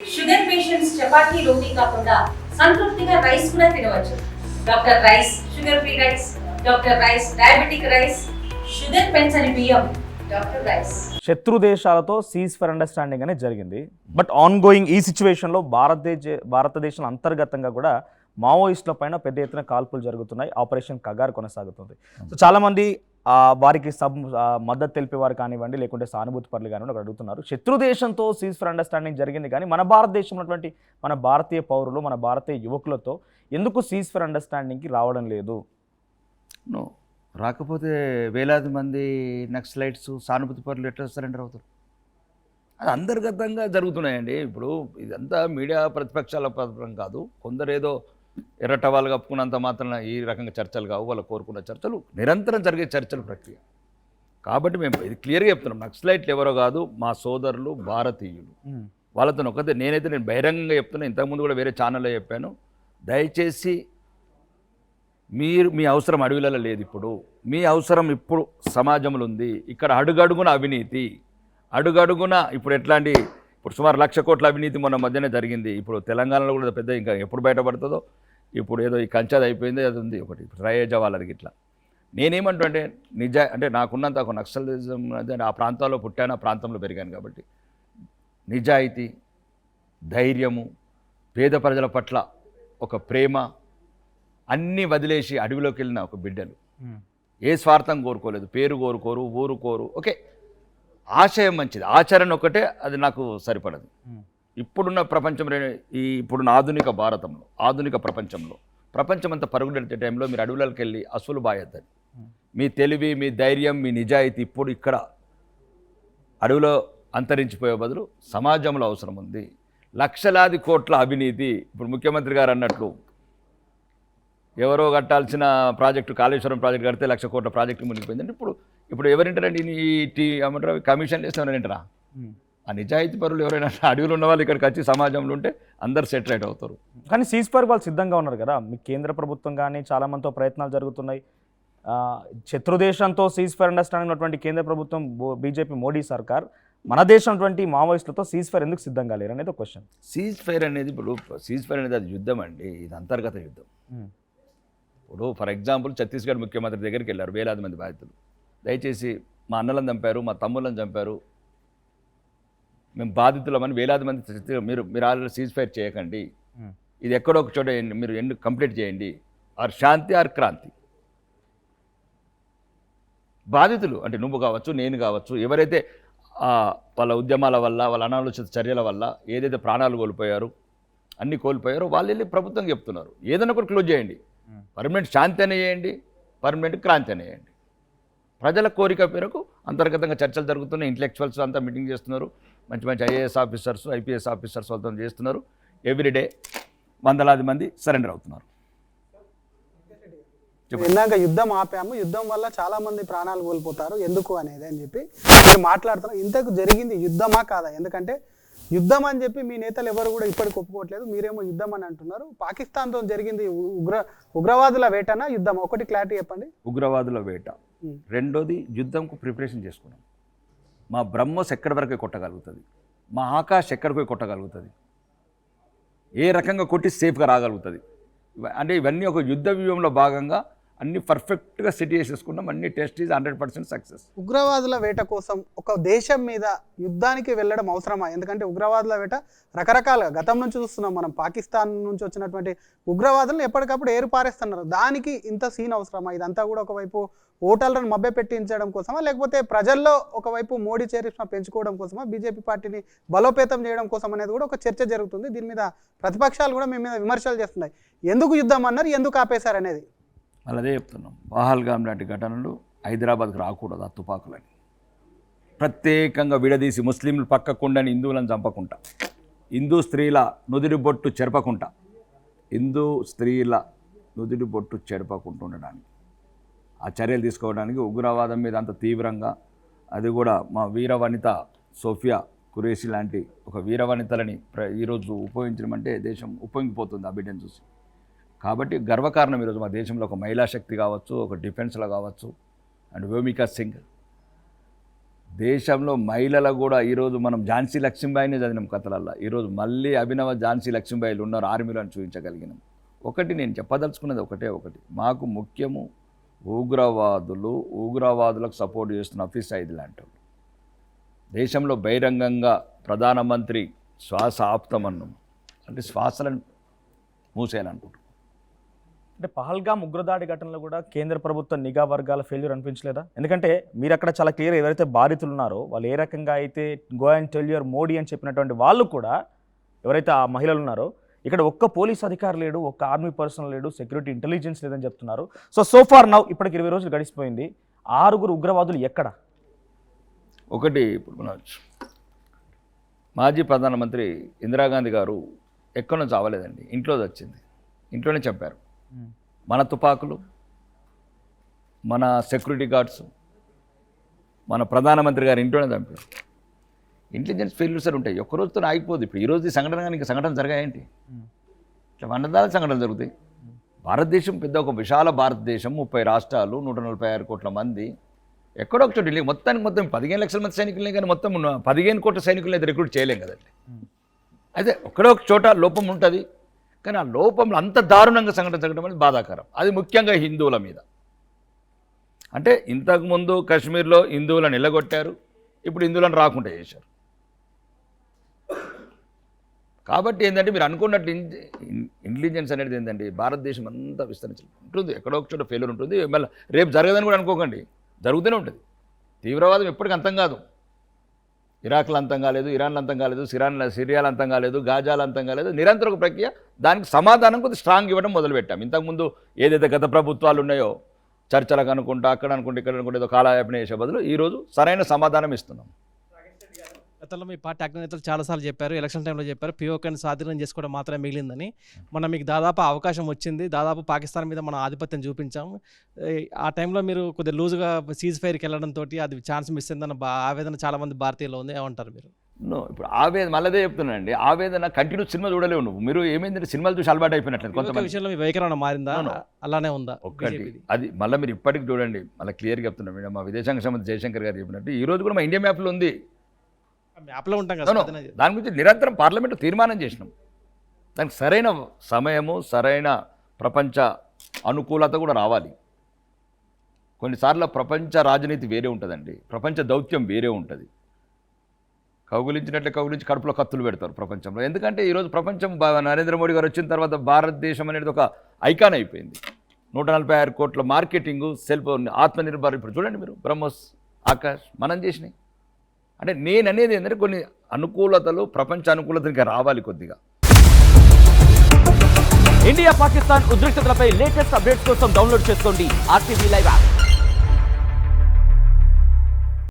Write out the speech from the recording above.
Sugar patients chapati రోటీ కాకుండా సంతృప్తిగా rice కూడా తినవచ్చు. Doctor rice, sugar free rice, doctor rice, diabetic rice, sugar పెంచని బియ్యం, డాక్టర్ రైస్. శత్రు దేశాలతో సీజ్ ఫర్ అండర్స్టాండింగ్ అనేది జరిగింది. బట్ ఆన్ గోయింగ్ ఈ సిచ్యువేషన్లో భారతదేశం అంతర్గతంగా కూడా మావోయిస్టుల పైన పెద్ద ఎత్తున కాల్పులు జరుగుతున్నాయి. ఆపరేషన్ కగార్ కొనసాగుతుంది. సో చాలామంది వారికి మద్దతు తెలిపేవారు కానివ్వండి, లేకుంటే సానుభూతి పరులు కానివ్వండి అక్కడ అడుగుతున్నారు. శత్రు దేశంతో సీజ్ ఫర్ అండర్స్టాండింగ్ జరిగింది, కానీ మన భారతదేశంలో ఉన్నటువంటి మన భారతీయ పౌరులు, మన భారతీయ యువకులతో ఎందుకు సీజ్ ఫర్ అండర్స్టాండింగ్కి రావడం లేదు? రాకపోతే వేలాది మంది నక్సలైట్స్, సానుభూతి పరులు ఎట్లా సరెండర్ అవుతారు? అది అంతర్గతంగా జరుగుతున్నాయండి. ఇప్పుడు ఇదంతా మీడియా ప్రతిపక్షాల పత్రం కాదు. కొందరేదో ఎర్రటవాళ్ళు కప్పుకున్నంత మాత్రం ఈ రకంగా చర్చలు కావు. వాళ్ళు కోరుకున్న చర్చలు నిరంతరం జరిగే చర్చల ప్రక్రియ. కాబట్టి మేము ఇది క్లియర్గా చెప్తున్నాం, నక్సలైట్లు ఎవరో కాదు, మా సోదరులు భారతీయులు. వాళ్ళతో నేను బహిరంగంగా చెప్తున్నా. ఇంతకుముందు కూడా వేరే ఛానల్లో చెప్పాను. దయచేసి మీ అవసరం అడవిలలో లేదు. ఇప్పుడు మీ అవసరం ఇప్పుడు సమాజంలో ఉంది. ఇక్కడ అడుగడుగున అవినీతి, అడుగడుగున ఇప్పుడు ఎట్లాంటి ఇప్పుడు సుమారు 1,00,000 కోట్ల అవినీతి మొన్న మధ్యనే జరిగింది. ఇప్పుడు తెలంగాణలో కూడా పెద్ద ఇంకా ఎప్పుడు బయటపడుతుందో. ఇప్పుడు ఏదో ఈ కంచాది అయిపోయింది, అది ఉంది ఒకటి ఇప్పుడు రయేజ వాళ్ళకి. ఇట్లా నేనేమంటుంటే అంటే నాకున్నంత ఒక నక్సలిజం అదే ఆ ప్రాంతాల్లో పుట్టాను, ఆ ప్రాంతంలో పెరిగాను కాబట్టి నిజాయితీ, ధైర్యము, పేద ప్రజల పట్ల ఒక ప్రేమ అన్నీ వదిలేసి అడవిలోకి వెళ్ళిన ఒక బిడ్డలు. ఏ స్వార్థం కోరుకోలేదు, పేరు కోరుకోరు, ఊరు కోరు. ఓకే, ఆశయం మంచిది, ఆచరణ ఒకటే అది నాకు సరిపడదు. ఇప్పుడున్న ప్రపంచం, ఇప్పుడున్న ఆధునిక భారతంలో, ఆధునిక ప్రపంచం అంతా పరుగులెట్టే టైంలో మీరు అడవులకి వెళ్ళి అసలు బాయొద్దని. మీ తెలివి, మీ ధైర్యం, మీ నిజాయితీ ఇప్పుడు ఇక్కడ అడవిలో అంతరించిపోయే బదులు సమాజంలో అవసరం ఉంది. లక్షలాది కోట్ల అవినీతి. ఇప్పుడు ముఖ్యమంత్రి గారు అన్నట్లు ఎవరో కట్టాల్సిన ప్రాజెక్టు, కాళేశ్వరం ప్రాజెక్టు కడితే 1,00,000 కోట్ల ప్రాజెక్టు మునిగిపోయిందంటే ఇప్పుడు ఎవరింటారండి? ఏమంటారు, కమిషన్లు వేస్తే ఎవరైనా? ఆ నిజాయితీ పరులు ఎవరైనా అడవులు ఉన్న వాళ్ళు ఇక్కడికి వచ్చి సమాజంలో ఉంటే అందరు సెటిలైట్ అవుతారు. కానీ సీజ్ ఫైర్ వాళ్ళు సిద్ధంగా ఉన్నారు కదా. మీ కేంద్ర ప్రభుత్వం కానీ చాలా మందితో ప్రయత్నాలు జరుగుతున్నాయి. శత్రుదేశంతో సీజ్ ఫైర్ అండర్స్టాండింగ్ ఉన్నటువంటి కేంద్ర ప్రభుత్వం, బీజేపీ మోడీ సర్కార్ మన దేశం అటువంటి మావోయిస్టులతో సీజ్ ఫైర్ ఎందుకు సిద్ధంగా లేరు అనేది ఒక క్వశ్చన్. సీజ్ ఫైర్ అనేది అది యుద్ధం అండి. ఇది అంతర్గత యుద్ధం. ఇప్పుడు ఫర్ ఎగ్జాంపుల్ ఛత్తీస్గఢ్ ముఖ్యమంత్రి దగ్గరికి వెళ్ళారు వేలాది మంది బాధితులు. దయచేసి మా అన్నలను చంపారు, మా తమ్ముళ్ళని చంపారు, మేము బాధితులమని వేలాది మంది మీరు ఆల్రెడీ సీజ్ ఫైర్ చేయకండి, ఇది ఎక్కడో ఒక చోట మీరు కంప్లీట్ చేయండి, ఆర్ శాంతి ఆర్ క్రాంతి. బాధితులు అంటే నువ్వు కావచ్చు, నేను కావచ్చు, ఎవరైతే వాళ్ళ ఉద్యమాల వల్ల, వాళ్ళ అనాలోచిత చర్యల వల్ల ఏదైతే ప్రాణాలు కోల్పోయారో, అన్నీ కోల్పోయారో వాళ్ళు వెళ్ళి ప్రభుత్వం చెప్తున్నారు ఏదైనా ఒకటి క్లోజ్ చేయండి, పర్మనెంట్ శాంతి అనే చేయండి, పర్మనెంట్ క్రాంతి అనే చేయండి. ప్రజల కోరిక మేరకు అంతర్గతంగా చర్చలు జరుగుతున్నాయి. ఇంటలెక్చువల్స్ అంతా మీటింగ్ చేస్తున్నారు. మంచి మంచి ఐఏఎస్ ఆఫీసర్స్, ఐపీఎస్ ఆఫీసర్స్ వాళ్ళతో చేస్తున్నారు. ఎవ్రీడే వందలాది మంది సరెండర్ అవుతున్నారు. ఇందాక యుద్ధం ఆపాము, యుద్ధం వల్ల చాలా మంది ప్రాణాలు కోల్పోతారు ఎందుకు అనేది అని చెప్పి మీరు మాట్లాడుతున్నారు. ఇంతకు జరిగింది యుద్ధమా కాదా? ఎందుకంటే యుద్ధం అని చెప్పి మీ నేతలు ఎవరు కూడా ఇప్పటికి ఒప్పుకోవట్లేదు. మీరేమో యుద్ధం అని అంటున్నారు. పాకిస్తాన్తో జరిగింది ఉగ్రవాదుల వేటనా యుద్ధం? ఒకటి క్లారిటీ చెప్పండి. ఉగ్రవాదుల వేట. రెండోది యుద్ధంకు ప్రిపరేషన్ చేసుకున్నాం. మా బ్రహ్మోస్ ఎక్కడి వరకు కొట్టగలుగుతుంది, మా ఆకాశ్ ఎక్కడికి కొట్టగలుగుతుంది, ఏ రకంగా కొట్టి సేఫ్గా రాగలుగుతుంది. అంటే ఇవన్నీ ఒక యుద్ధ వ్యూహంలో భాగంగా అన్ని పర్ఫెక్ట్గా సెట్ చేసేసుకున్నాం. అన్ని టెస్ట్ ఈజ్ 100% సక్సెస్. ఉగ్రవాదుల వేట కోసం ఒక దేశం మీద యుద్ధానికి వెళ్ళడం అవసరమా? ఎందుకంటే ఉగ్రవాదుల వేట రకరకాలుగా గతం నుంచి చూస్తున్నాం మనం. పాకిస్తాన్ నుంచి వచ్చినటువంటి ఉగ్రవాదులను ఎప్పటికప్పుడు ఏరు పారేస్తున్నారు. దానికి ఇంత సీన్ అవసరమా? ఇదంతా కూడా ఒకవైపు ఓటర్లను మభ్య పెట్టించడం కోసమా, లేకపోతే ప్రజల్లో ఒకవైపు మోడీ చరిష్మా పెంచుకోవడం కోసమా, బీజేపీ పార్టీని బలోపేతం చేయడం కోసం అనేది కూడా ఒక చర్చ జరుగుతుంది. దీని మీద ప్రతిపక్షాలు కూడా మీ మీద విమర్శలు చేస్తున్నాయి. ఎందుకు యుద్ధం అన్నారు, ఎందుకు ఆపేశారు అనేది. అలాగే చెప్తున్నాం. పహల్గామ్ లాంటి ఘటనలు హైదరాబాద్కు రాకూడదు. ఆ తుపాకులని ప్రత్యేకంగా విడదీసి ముస్లింలు పక్కకుండని హిందువులను చంపకుండా, హిందూ స్త్రీల నుదిరి బొట్టు చెరపకుండా, హిందూ స్త్రీల నుదిరి బొట్టు చెరపకుండా ఉండడానికి ఆ చర్యలు తీసుకోవడానికి ఉగ్రవాదం మీద అంత తీవ్రంగా, అది కూడా మా వీర వనిత సోఫియా ఖురేషి లాంటి ఒక వీర వనితలని ఈరోజు ఉపయోగించడం అంటే దేశం ఉపయోగిపోతుంది ఆ బిడ్డను చూసి. కాబట్టి గర్వకారణం ఈరోజు మా దేశంలో ఒక మహిళా శక్తి కావచ్చు, ఒక డిఫెన్స్లో కావచ్చు, అండ్ వ్యోమికా సింగ్ దేశంలో మహిళలకు కూడా ఈరోజు మనం ఝాన్సీ లక్ష్మీబాయినే చదివినాం కథలల్లో. ఈరోజు మళ్ళీ అభినవ ఝాన్సీ లక్ష్మీబాయిలు ఉన్నారు ఆర్మీలో అని చూపించగలిగినాం. ఒకటి నేను చెప్పదలుచుకున్నది ఒకటి, మాకు ముఖ్యము ఉగ్రవాదులకు సపోర్ట్ చేస్తున్న హఫీజ్ సయీద్ లాంటి వాళ్ళు. దేశంలో బహిరంగంగా ప్రధానమంత్రి శ్వాస ఆపుతామన్నాం అంటే శ్వాసలను మూసేయాలనుకుంటున్నాం. అంటే పహల్గామ్ ఉగ్రదాడి ఘటనలో కూడా కేంద్ర ప్రభుత్వ నిఘా వర్గాల ఫెయిల్యూర్ అనిపించలేదా? ఎందుకంటే మీరు అక్కడ చాలా క్లియర్, ఎవరైతే బాధితులు ఉన్నారో వాళ్ళు ఏ రకంగా అయితే go and tell your Modi అని చెప్పినటువంటి వాళ్ళు కూడా, ఎవరైతే ఆ మహిళలు ఉన్నారో, ఇక్కడ ఒక్క పోలీస్ అధికారి లేడు, ఒక్క ఆర్మీ పర్సన్ లేడు, సెక్యూరిటీ ఇంటెలిజెన్స్ లేదని చెప్తున్నారు. సో ఫార్ నౌ ఇప్పటికి 20 రోజులు గడిచిపోయింది. 6 ఉగ్రవాదులు ఎక్కడ? ఒకటి ఇప్పుడు మన మాజీ ప్రధానమంత్రి ఇందిరాగాంధీ గారు ఎక్కడో చావలేదండి, ఇంట్లో వచ్చింది, ఇంట్లోనే చంపారు. మన తుపాకులు, మన సెక్యూరిటీ గార్డ్స్, మన ప్రధానమంత్రి గారు ఇంట్లోనే చంపారు. ఇంటెలిజెన్స్ ఫెయిల్యూర్స్ ఉంటాయి, ఒక్కరోజుతో ఆగిపోదు. ఇప్పుడు ఈరోజు ఈ సంఘటన కానీ ఇంకా సంఘటన జరగాయేంటి? ఇట్లా వందల సంఘటనలు జరుగుతాయి. భారతదేశం పెద్ద ఒక విశాల భారతదేశం, 30 రాష్ట్రాలు, 146 కోట్ల మంది. ఎక్కడో ఒక చోటు మొత్తం 15 లక్షల మంది సైనికులనే కానీ మొత్తం 15 కోట్ల సైనికులను అయితే రిక్రూట్ చేయలేం కదండి. అయితే ఒక్కడో ఒక చోట లోపం ఉంటుంది, కానీ ఆ లోపంలో అంత దారుణంగా సంఘటన జరగడం అనేది బాధాకరం. అది ముఖ్యంగా హిందువుల మీద. అంటే ఇంతకుముందు కాశ్మీర్లో హిందువులను నిలగొట్టారు, ఇప్పుడు హిందువులను రాకుండా చేశారు. కాబట్టి ఏంటంటే మీరు అనుకున్నట్టు ఇంటెలిజెన్స్ అనేది ఏంటంటే భారతదేశం అంతా విస్తరించి ఉంటుంది, ఎక్కడో ఒక చోట ఫెయిల్యూర్ ఉంటుంది. మళ్ళీ రేపు జరగదని కూడా అనుకోకండి, జరుగుతూనే ఉంటుంది. తీవ్రవాదం ఎప్పటికీ అంతం కాదు. ఇరాక్లో అంతం కాలేదు, ఇరాన్లో అంతం కాలేదు, సిరియాలో అంతం కాలేదు, గాజాలో అంతం కాలేదు. నిరంతర ఒక ప్రక్రియ. దానికి సమాధానం కొద్దిగా స్ట్రాంగ్ ఇవ్వడం మొదలుపెట్టాం. ఇంతకుముందు ఏదైతే గత ప్రభుత్వాలు ఉన్నాయో చర్చలకు అనుకుంటా, అక్కడ అనుకుంటే ఇక్కడ అనుకుంటే ఏదో కాలయాపన చేసే బదులు ఈరోజు సరైన సమాధానం ఇస్తున్నాం. గతంలో మీ పార్టీ అగ్రనేతలు చాలాసార్లు చెప్పారు, ఎలక్షన్ టైంలో చెప్పారు, పిఓకేని స్వాధీనం చేసుకోవడం మాత్రమే మిగిలిందని. మనం మీకు దాదాపు అవకాశం వచ్చింది, దాదాపు పాకిస్తాన్ మీద మనం ఆధిపత్యం చూపించాం. ఆ టైంలో మీరు కొద్దిగా లూజుగా సీజ్ ఫైర్కి వెళ్ళడంతో అది ఛాన్స్ మిస్ అయిందన్న ఆవేదన చాలామంది భారతీయులు ఉంది. ఏమంటారు మీరు? ఇప్పుడు ఆవేదన మళ్ళదే చెప్తున్నానండి, ఆవేదన కంటిన్యూ సినిమా చూడలేవు నువ్వు. మీరు ఏమైందంటే సినిమాలు చూసి అలవాటు అయిపోయినట్లేదు. కొంత విషయంలో మీ వైఖరణ మారిందా, అలానే ఉందా? ఒకటి అది మళ్ళీ మీరు ఇప్పటికి చూడండి, మళ్ళీ క్లియర్గా చెప్తున్నాం మేడం. మా విదేశాంగ మంత్రి జయశంకర్ గారు చెప్పినట్టు ఈ రోజు కూడా మా ఇండియా మ్యాప్లో ఉంది, మ్యాప్లో ఉంటాం కదా. దాని గురించి నిరంతరం పార్లమెంటు తీర్మానం చేసినాం. దానికి సరైన సమయము, సరైన ప్రపంచ అనుకూలత కూడా రావాలి. కొన్నిసార్లు ప్రపంచ రాజనీతి వేరే ఉంటుందండి, ప్రపంచ దౌత్యం వేరే ఉంటుంది. కౌగులించినట్లే కౌగులించి కడుపులో కత్తులు పెడతారు ప్రపంచంలో. ఎందుకంటే ఈరోజు ప్రపంచం నరేంద్ర మోడీ గారు వచ్చిన తర్వాత భారతదేశం అనేది ఒక ఐకాన్ అయిపోయింది. 146 కోట్ల మార్కెటింగ్, సెల్ఫ్ ఆత్మనిర్భర్. ఇప్పుడు చూడండి మీరు, బ్రహ్మోస్, ఆకాష్ మనం చేసినాయి. అంటే నేను అనేది ఏంటంటే కొన్ని అనుకూలతలు, ప్రపంచ అనుకూలతకి రావాలి కొద్దిగా. ఇండియా పాకిస్తాన్ ఉద్రిక్తతలపై లేటెస్ట్ అప్డేట్స్ కోసం డౌన్లోడ్ చేసుకోండి RTV లైవ్ యాప్.